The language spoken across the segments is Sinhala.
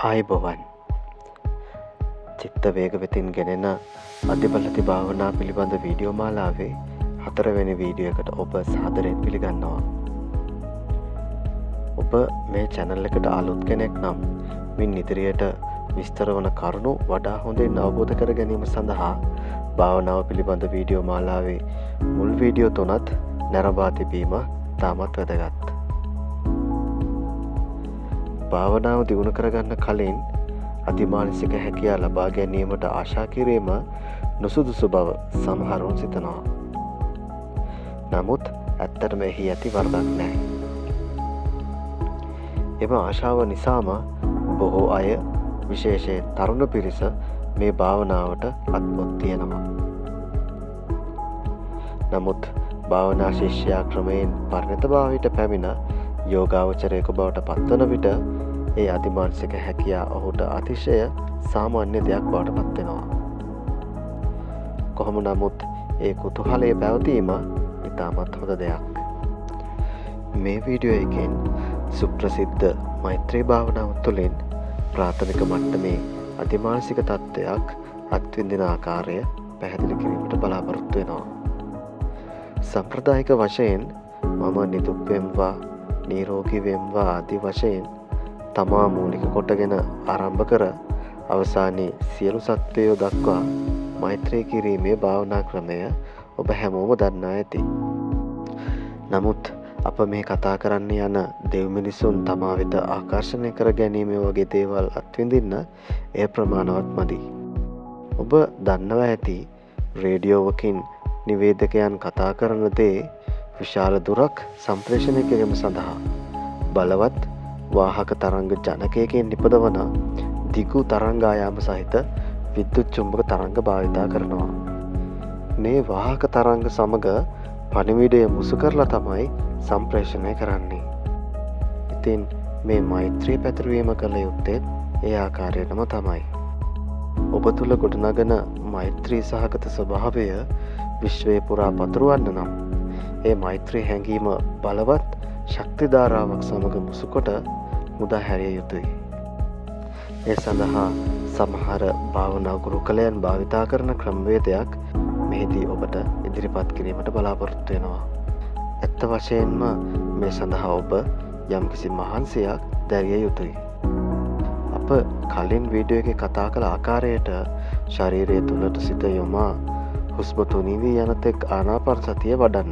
ආයුබෝවන් චිත්ත වේග වෙතින් ගෙනෙන අධිබලති භාවනා පිළිබඳ වීඩියෝ මාලාවේ 4 වෙනි වීඩියෝ එකට ඔබ සාදරයෙන් පිළිගන්නවා. ඔබ මේ channel එකට අලුත් කෙනෙක් නම් මින් ඉදිරියට විස්තර වන කරුණු වඩා හොඳින් අවබෝධ කර ගැනීම සඳහා භාවනාව පිළිබඳ වීඩියෝ මාලාවේ මුල් වීඩියෝ 3ත් නරඹා තිබීම තාමත් වැදගත්. භාවනාව දියුණු කරගන්න කලින් අතිමානසික හැකියාව ලබා ගැනීමට ආශා කිරීම නුසුදුසු බව සමහරුන් සිතනවා. නමුත් ඇත්තටම එහි ඇති වරදක් නැහැ. එම ආශාව නිසාම බොහෝ අය විශේෂයෙන් තරුණ පිරිස මේ භාවනාවට අත්පොත් තියෙනවා. නමුත් භාවනා ශිෂ්‍යයා ක්‍රමයෙන් පරිණතභාවයට පැමිණ යෝගාවචරයෙකු බවට පත්වන විට ඒ අතිමානසික හැකියාව ඔහුට අතිශය සාමාන්‍ය දෙයක් බවට පත්වෙනවා. කොහොම නමුත් ඒ කුතුහලය පැවතීම ඉතාමත් හොඳ දෙයක්. මේ වීඩියෝ එකෙන් සුප්‍රසිද්ධ මෛත්‍රී භාවනාව තුළින් ප්‍රාථමික මට්ටමේ අතිමානසික තත්ත්වයක් අත්විඳින ආකාරය පැහැදිලි කිරීමට බලාපොරොත්තු වෙනවා. සම්ප්‍රදායික වශයෙන් මම නිදුක් වෙම්වා නිරෝගී වෙම්වා ආදී වශයෙන් තමා මූලික කොටගෙන ආරම්භ කර අවසානයේ සියලු සත්වයෝ දක්වා මෛත්‍රී කිරීමේ භාවනා ක්‍රමය ඔබ හැමෝම දන්නා ඇති. නමුත් අප මේ කතා කරන්න යන දෙව් මිනිසුන් තමා වෙත ආකර්ෂණය කර ගැනීම වගේ දේවල් අත්විඳින්න එය ප්‍රමාණවත් මදි. ඔබ දන්නවා ඇති රේඩියෝවකින් නිවේදකයන් කතා කරන දේ විශාල දුරක් සම්ප්‍රේෂණය කිරීම සඳහා බලවත් වාහක තරංග ජනකයකින් නිපදවන දිගු තරංගායාම සහිත විද්‍යුත් චුම්බක තරංග භාවිතා කරනවා. මේ වාහක තරංග සමග පණිවිඩය මුසු කරලා තමයි සම්ප්‍රේෂණය කරන්නේ. ඉතින් මේ මෛත්‍රී පැතිරවීම කළ යුත්තේ ඒ ආකාරයටම තමයි. ඔබ තුළ ගොඩනගන මෛත්‍රී සහගත ස්වභාවය විශ්වය පුරා පතුරවන්න නම් ඒ මෛත්‍රී හැඟීම බලවත් ශක්ති ධාරාවක් සමග මුසුකොට මුදා හැරිය යුතුයි. ඒ සඳහා සමහර භාවනා ගුරුකලයන් භාවිතා කරන ක්‍රමවේදයක් මෙහිදී ඔබට ඉදිරිපත් කිරීමට බලාපොරොත්තු වෙනවා. ඇත්ත වශයෙන්ම මේ සඳහා ඔබ යම්කිසි මහන්සියක් දැරිය යුතුයි. අප කලින් වීඩියෝ එකේ කතා කළ ආකාරයට ශරීරය තුළට සිත යොමා හුස්ම තුනී වී යන තෙක් ආනාපාන සතිය වඩන්න.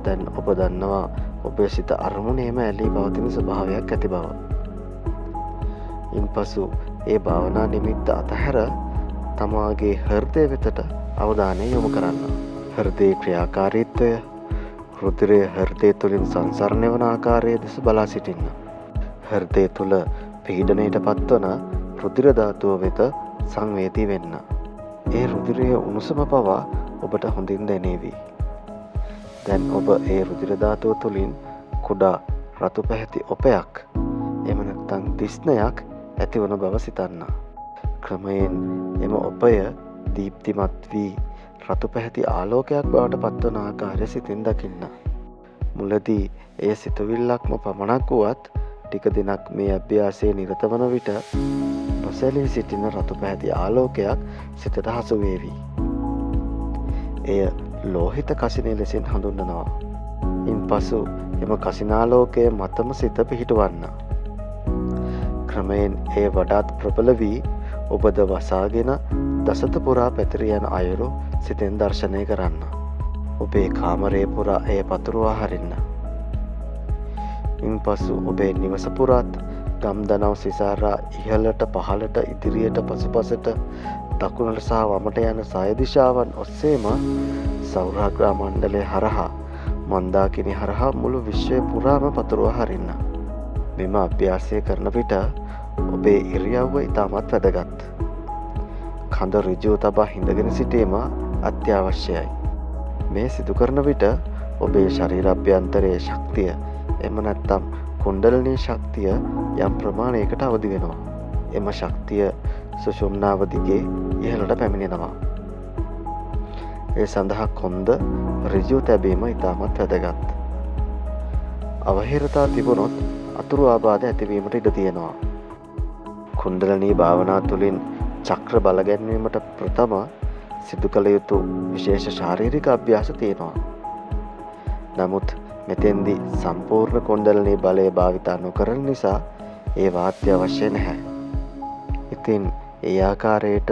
දැන් ඔබ දන්නවා ඔබේ සිත අරමුණේම ඇලී පවතින ස්වභාවයක් ඇති බව. ඉන්පසු ඒ භාවනා නිමිත්ත අතහැර තමාගේ හෘදය වෙතට අවධානය යොමු කරන්න. හෘදයේ ක්‍රියාකාරීත්වය, රුධිරය හෘදය තුළින් සංසරණය වන ආකාරය දෙස බලා සිටින්න. හෘදය තුළ පීඩනයට පත්වන රුධිර ධාතුව වෙත සංවේදී වෙන්න. ඒ රුධිරයේ උණුසුම පවා ඔබට හොඳින් දැනේවි. දැන් ඔබ ඒ රුධිර ධාතුව තුළින් කුඩා රතු පැහැති ඔපයක් එහෙම නැත්නම් දිස්නයක් ඇතිවන බව සිතන්න. ක්‍රමයෙන් එම ඔපය දීප්තිමත් වී රතු පැහැති ආලෝකයක් බවට පත්වන ආකාරය සිතින් දකින්න. මුලදී එය සිතුවිල්ලක්ම පමණක් වුවත් ටික දිනක් මේ අභ්‍යාසයේ නිරත වන විට නොසැලී සිටින රතු පැහැති ආලෝකයක් සිතට හසු වේවි. එය ලෝහිත කසිනේ ලෙසින් හඳුන්වනවා. ඉන්පසු එම කසිනාලෝකය මතම සිත පිහිටවන්න. ක්‍රමයෙන් එය වඩාත් ප්‍රබල වී ඔබද වසාගෙන දසත පුරා පැතිර යන අයුරු සිතෙන් දර්ශනය කරන්න. ඔබේ කාමරය පුරා එය පතුරවා හරින්න. ඉන්පසු ඔබේ නිවස පුරාත් ගම්දනව් සිසාරා ඉහළට පහළට ඉදිරියට පසුපසට දකුණට සහ වමට යන සය දිශාවන් ඔස්සේම සෞරාග්‍රහ මණ්ඩලය හරහා මන්දාකිණි හරහා මුළු විශ්වය පුරාම පතුරවා හරින්න. මෙම අභ්‍යාසය කරන විට ඔබේ ඉරියව්ව ඉතාමත් වැදගත්. කඳ ඍජුව තබා හිඳගෙන සිටීම අත්‍යවශ්‍යයි. මේ සිදු කරන විට ඔබේ ශරීර අභ්‍යන්තරයේ ශක්තිය එම නැත්නම් කුණ්ඩලිනී ශක්තිය යම් ප්‍රමාණයකට අවදි වෙනවා. එම ශක්තිය සුෂුම්නාව දිගේ ඉහළට පැමිණෙනවා. ඒ සඳහා කොන්ද ඍජුව තැබීම ඉතාමත් වැදගත්. අවහිරතා තිබුණොත් අතුරු ආබාධ ඇතිවීමට ඉඩ තියෙනවා. කුණ්ඩලිනී භාවනා තුළින් චක්‍ර බල ගැන්වීමට ප්‍රථම සිදු කළ යුතු විශේෂ ශාරීරික අභ්‍යාස තියෙනවා. නමුත් මෙතෙන්දී සම්පූර්ණ කුණ්ඩලිනී බලය භාවිතා නොකරන නිසා ඒ වාත්‍ය අවශ්‍ය නැහැ. ඉතින් ඒ ආකාරයට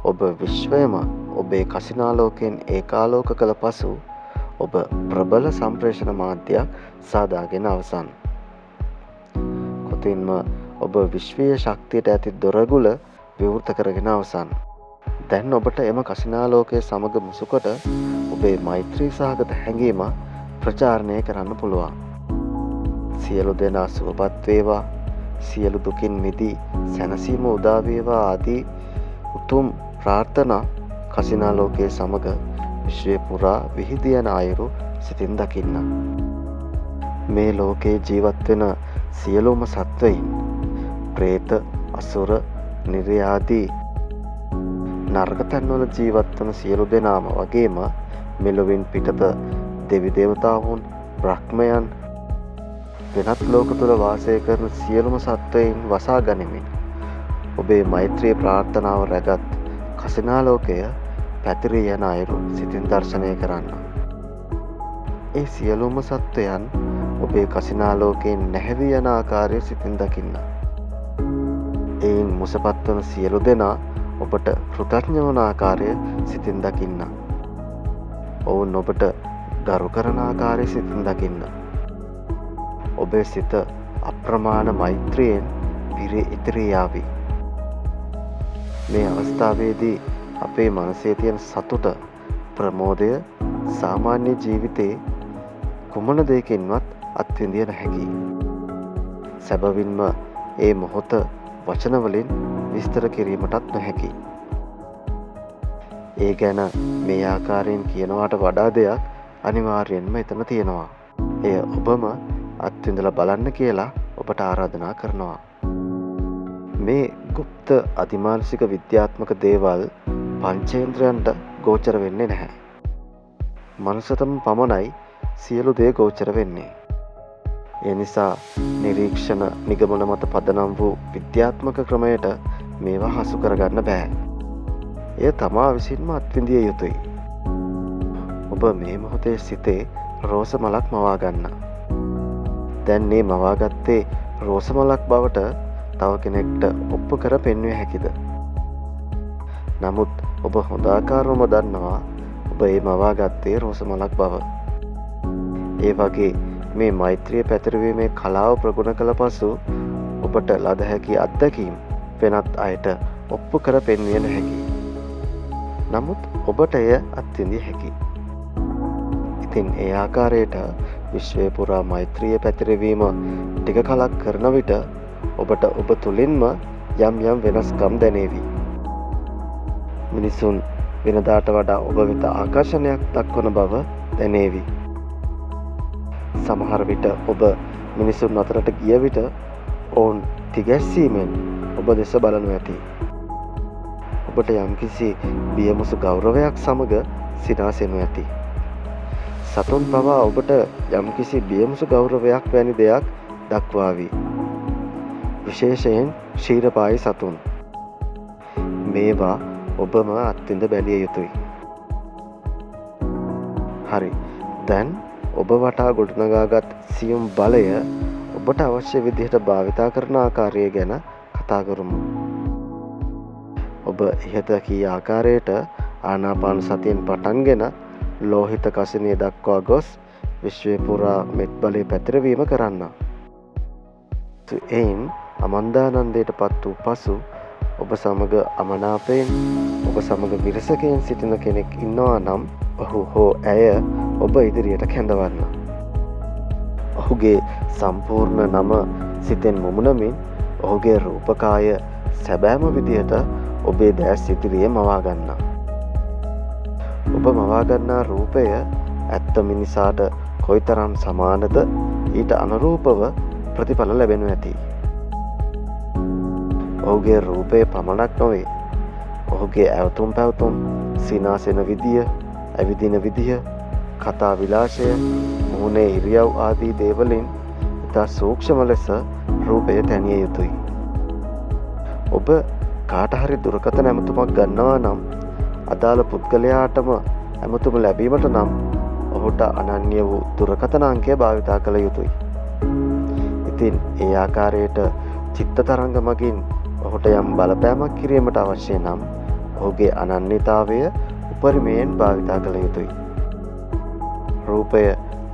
ඔබ විශ්වයම ඔබේ කසිනාලෝකයෙන් ඒකාලෝක කළ පසු ඔබ ප්‍රබල සම්ප්‍රේෂණ මාධ්‍යයක් සාදාගෙන අවසන්. කොතින්ම ඔබ විශ්වීය ශක්තියට ඇති දොරගුල විවෘත කරගෙන අවසන්. දැන් ඔබට එම කසිනාලෝකයේ සමග මුසුකොට ඔබේ මෛත්‍රී සහගත හැඟීම ප්‍රචාරණය කරන්න පුළුවන්. සියලු දෙනා සුවපත් වේවා, සියලු දුකින් මිදී සැනසීම උදා වේවා ආදී උතුම් ප්‍රාර්ථනා කසිනාලෝකයේ සමග විශ්වය පුරා විහිදී යන අයුරු සිතින් දකින්න. මේ ලෝකේ ජීවත් වෙන සියලුම සත්වයින් പ്രേත, අසුර, නිරය ආදී නරක තැන්වල ජීවත් වන සියලු දෙනාම වගේම මෙලොවින් පිටත දෙවි දේවතාවුන්, බ්‍රහ්මයන්, වෙනත් ලෝක තුල වාසය කරන සියලුම සත්වයින් වසා ගනිමින් ඔබේ මෛත්‍රී ප්‍රාර්ථනාව රැගත් කසිනාලෝකය පැතිරී යන අයුරු සිතින් දර්ශනය කරන්න. ඒ සියලුම සත්වයන් ඔබේ කසිනාලෝකයෙන් නැහැවී යන ආකාරය සිතින් දකින්න. එයින් මුසපත් වන සියලු දෙනා ඔබට කෘතඥ වන ආකාරය සිතින් දකින්න. ඔවුන් ඔබට ගරු කරන ආකාරය සිතින් දකින්න. ඔබේ සිත අප්‍රමාණ මෛත්‍රියෙන් පිරී ඉතිරී යාවි. මේ අවස්ථාවේදී අපේ මනසේ තියෙන සතුට, ප්‍රමෝදය සාමාන්‍ය ජීවිතේ කුමන දෙයකින්වත් අත්විඳිය නොහැකි. සැබවින්ම ඒ මොහොත වචන වලින් විස්තර කිරීමටත් නොහැකි. ඒ ගැන මේ ආකාරයෙන් කියනවාට වඩා දෙයක් අනිවාර්යෙන්ම එතන තියෙනවා. එය ඔබම අත්විඳලා බලන්න කියලා ඔබට ආරාධනා කරනවා. මේ গুপ্ত අතිමානසික විද්‍යාත්මක දේවල් පංචේන්ද්‍රයන්ට ගෝචර වෙන්නේ නැහැ. මනසටම පමණයි සියලු දේ ගෝචර වෙන්නේ. ඒ නිසා නිරීක්ෂණ නිගමන මත පදනම් වූ විද්‍යාත්මක ක්‍රමයට මේවා හසු කරගන්න බෑ. එය තමා විසින්ම අත්විඳිය යුතුයි. ඔබ මේ මොහොතේ සිතේ රෝස මලක් මවා ගන්න. දැන් මේ මවාගත්තේ රෝස මලක් බවට තව කෙනෙක්ට ඔප්පු කර පෙන්විය හැකිද? නමුත් ඔබ හොඳාකාරවම දන්නවා ඔබ මේ මවාගත්තේ රෝස මලක් බව. ඒ වගේ මේ මෛත්‍රිය පැතිරවීමේ කලාව ප්‍රගුණ කළ පසු ඔබට ලද හැකි අත්දැකීම් වෙනත් අයට ඔප්පු කර පෙන්විය නොහැකි. නමුත් ඔබට එය අත්විඳිය හැකි. ඉතින් ඒ ආකාරයට විශ්වය පුරා මෛත්‍රිය පැතිරවීම ටික කලක් කරන විට ඔබට ඔබ තුළින්ම යම් යම් වෙනස්කම් දැනේවි. මිනිසුන් වෙනදාට වඩා ඔබ වෙත ආකර්ෂණයක් දක්වන බව දැනේවි. සමහර විට ඔබ මිනිසුන් අතරට ගිය විට ඔවුන් තිගැස්සීමෙන් ඔබ දෙස බලනු ඇති. ඔබට යම්කිසි බියමුසු ගෞරවයක් සමග සිනාසෙනු ඇති. සතුන් පවා ඔබට යම්කිසි බියමුසු ගෞරවයක් වැනි දෙයක් දක්වාවි. විශේෂයෙන් ක්ෂීරපායි සතුන්. මේවා ඔබම අත්විඳ බැලිය යුතුයි. හරි. දැන් ඔබ වටා ගොඩනගාගත් සියුම් බලය ඔබට අවශ්‍ය විදිහට භාවිතා කරන ආකාරය ගැන කතා කරමු. ඔබ ඉහත කී ආකාරයට ආනාපාන සතියෙන් පටන්ගෙන ලෝහිත කසිනිය දක්වා ගොස් විශ්වය පුරා මෙත් බලය පැතිරවීම කරන්න. එයින් අමන්දානන්දයට පත් වූ පසු ඔබ සමග අමනාපයෙන් ඔබ සමග විරසකයෙන් සිටින කෙනෙක් ඉන්නවා නම් ඔහු හෝ ඇය ඔබ ඉදිරියට කැඳවන්න. ඔහුගේ සම්පූර්ණ නම සිතෙන් මුමුණමින් ඔහුගේ රූපකාය සැබෑම විදිහට ඔබේ දැස් ඉදිරියේ මවා ගන්න. ඔබ මවා ගන්නා රූපය ඇත්ත මිනිසාට කොයිතරම් සමානද ඊට අනුරූපව ප්‍රතිඵල ලැබෙනු ඇති. ඔහුගේ රූපය පමණක් නොවේ, ඔහුගේ ඇවතුම් පැවතුම්, සිනාසෙන විදිය, ඇවිදින විදිය, කතා විලාශය, මුහුණේ ඉරියව් ආදී දේවලින් ඉතා සූක්ෂම ලෙස රූපය තැනිය යුතුයි. ඔබ කාට හරි දුරකථන ඇමතුමක් ගන්නවා නම් අදාළ පුද්ගලයාටම ඇමතුම ලැබීමට නම් ඔහුට අනන්‍ය වූ දුරකථන අංකය භාවිතා කළ යුතුයි. ඉතින් ඒ ආකාරයට චිත්ත තරංග මගින් ඔහුට යම් බලපෑමක් කිරීමට අවශ්‍ය නම් ඔහුගේ අනන්‍යතාවය උපරිමයෙන් භාවිතා කළ යුතුයි. රූපය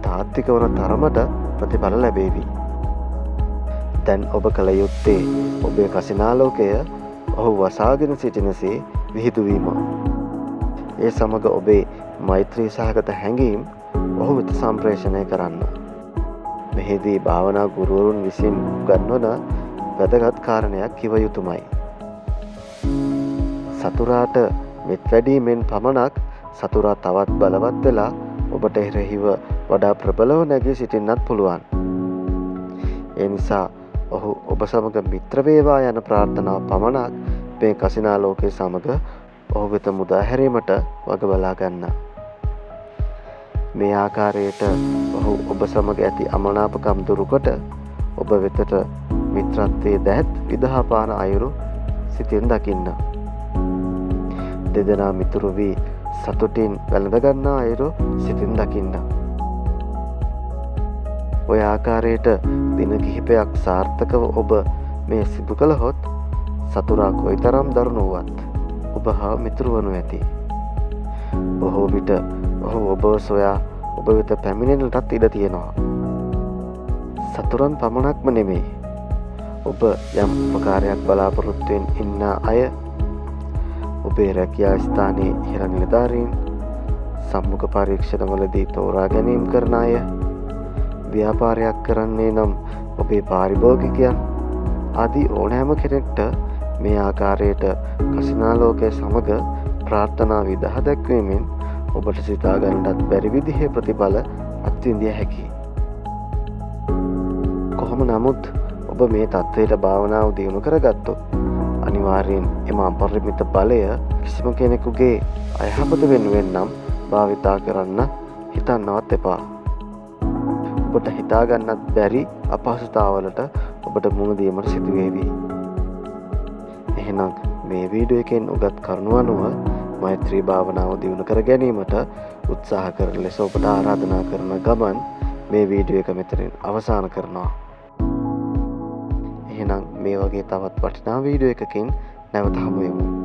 තාත්වික වන තරමට ප්‍රතිඵල ලැබේවි. දැන් ඔබ කළ යුත්තේ ඔබේ කසිනාලෝකය ඔහු වසාගෙන සිටිනසේ විහිදුවීම. ඒ සමග ඔබේ මෛත්‍රී සහගත හැඟීම් ඔහු වෙත සම්ප්‍රේෂණය කරන්න. මෙහිදී භාවනා ගුරුවරුන් විසින් උගන්වන වැදගත් කාරණයක් කිව යුතුමයි. සතුරාට මෙත් වැඩීමෙන් පමණක් සතුරා තවත් බලවත් වෙලා ඔබට එරෙහිව වඩා ප්‍රබලව නැගී සිටින්නත් පුළුවන්. ඒ නිසා ඔහු ඔබ සමග මිත්‍ර වේවා යන ප්‍රාර්ථනාව පමණක් මේ කසිනාලෝකයේ සමග ඔහු වෙත මුදා හැරීමට වග බලා ගන්න. මේ ආකාරයට ඔහු ඔබ සමග ඇති අමනාපකම් දුරුකොට ඔබ වෙතට මිත්‍රත්වයේ දැත් විදහා පාන අයුරු සිතින් දකින්න. දෙදෙනා මිතුරු වී සතුටින් වැළඳ ගන්නා අයුරු සිතින් දකින්න. ඔය ආකාරයට දින කිහිපයක් සාර්ථකව ඔබ මේ සිදු කළහොත් සතුරා කොයිතරම් දරුණු වුවත් ඔබ හා මිතුරු වනු ඇති. බොහෝ විට ඔහු ඔබ සොයා ඔබ වෙත පැමිණෙන්නටත් ඉඩ තියෙනවා. සතුරන් පමණක්ම නෙමෙයි, ඔබ යම් උපකාරයක් බලාපොරොත්තුවෙන් ඉන්න අය, ඔබේ රැකියා ස්ථානයේ ඉහළ නිලධාරීන්, සම්මුඛ පරීක්ෂණවලදී තෝරා ගැනීම කරන අය, ව්‍යාපාරයක් කරන්නේ නම් ඔබේ පාරිභෝගිකයන් ආදී ඕනෑම කෙනෙක්ට මේ ආකාරයට කසිනාලෝකයේ සමග ප්‍රාර්ථනා විදහ දැක්වීමෙන් ඔබට සිතා ගන්නටත් බැරි විදිහේ ප්‍රතිඵල අත්විඳිය හැකියි. කොහොම නමුත් ඔබ මේ තත්ත්වයට භාවනාව දියුණු කරගත්තොත් අනිවාර්යෙන් එම අපරිමිත බලය කිසිම කෙනෙකුගේ අයහපත වෙනුවෙන් නම් භාවිතා කරන්න හිතන්නවත් එපා. ඔබට හිතා ගන්නත් බැරි අපහසුතාවලට ඔබට මුහුණ දීමට සිදු වේවි. එහෙනම් මේ වීඩියෝ එකෙන් උගත් කරුණු අනුව මෛත්‍රී භාවනාව දියුණු කර ගැනීමට උත්සාහ කරන ලෙස ඔබට ආරාධනා කරන ගමන් මේ වීඩියෝ එක මෙතනින් අවසන් කරනවා. එහෙනම් මේ වගේ තවත් වටිනා වීඩියෝ එකකින් නැවත හමු වෙමු.